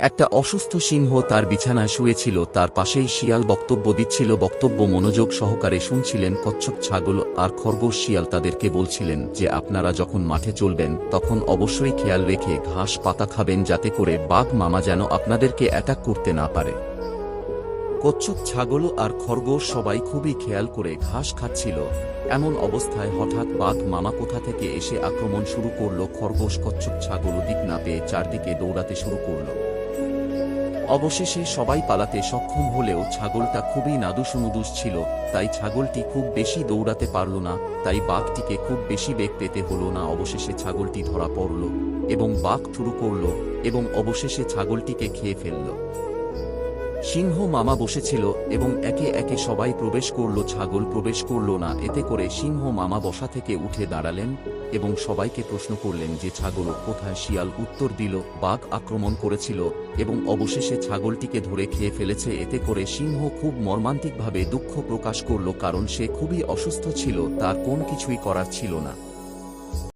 একটা অসুস্থ সিংহ তার বিছানায় শুয়েছিল, তার পাশেই শিয়াল বক্তব্য দিচ্ছিল। বক্তব্য মনোযোগ সহকারে শুনছিলেন কচ্ছপ, ছাগল আর খরগোশ। শিয়াল তাদেরকে বলছিলেন যে আপনারা যখন মাঠে চলবেন তখন অবশ্যই খেয়াল রেখে ঘাস পাতা খাবেন, যাতে করে বাঘ মামা যেন আপনাদেরকে অ্যাটাক করতে না পারে। কচ্ছপ, ছাগল আর খরগোশ সবাই খুবই খেয়াল করে ঘাস খাচ্ছিল। এমন অবস্থায় হঠাৎ বাঘ মামা কোথা থেকে এসে আক্রমণ শুরু করলো। খরগোশ, কচ্ছপ, ছাগল দিক না পেয়ে চারদিকে দৌড়াতে শুরু করলো। অবশেষে সবাই পালাতে সক্ষম হলেও ছাগলটা খুবই নাদুস ছিল, তাই ছাগলটি খুব বেশি দৌড়াতে পারল না। তাই বাঘটিকে খুব বেশি বেগ পেতে হলো না। অবশেষে ছাগলটি ধরা পড়ল এবং বাঘ শুরু করল এবং অবশেষে ছাগলটিকে খেয়ে ফেলল। সিংহ মামা বসেছিল এবং একে একে সবাই প্রবেশ করল, ছাগল প্রবেশ করল না। এতে করে সিংহ মামা বসা থেকে উঠে দাঁড়ালেন এবং সবাইকে প্রশ্ন করলেন যে ছাগল কোথায়। শিয়াল উত্তর দিল বাঘ আক্রমণ করেছিল এবং অবশেষে ছাগলটিকে ধরে খেয়ে ফেলেছে। এতে করে সিংহ খুব মর্মান্তিকভাবে দুঃখ প্রকাশ করল, কারণ সে খুবই অসুস্থ ছিল, তার কোন কিছুই করার ছিল না।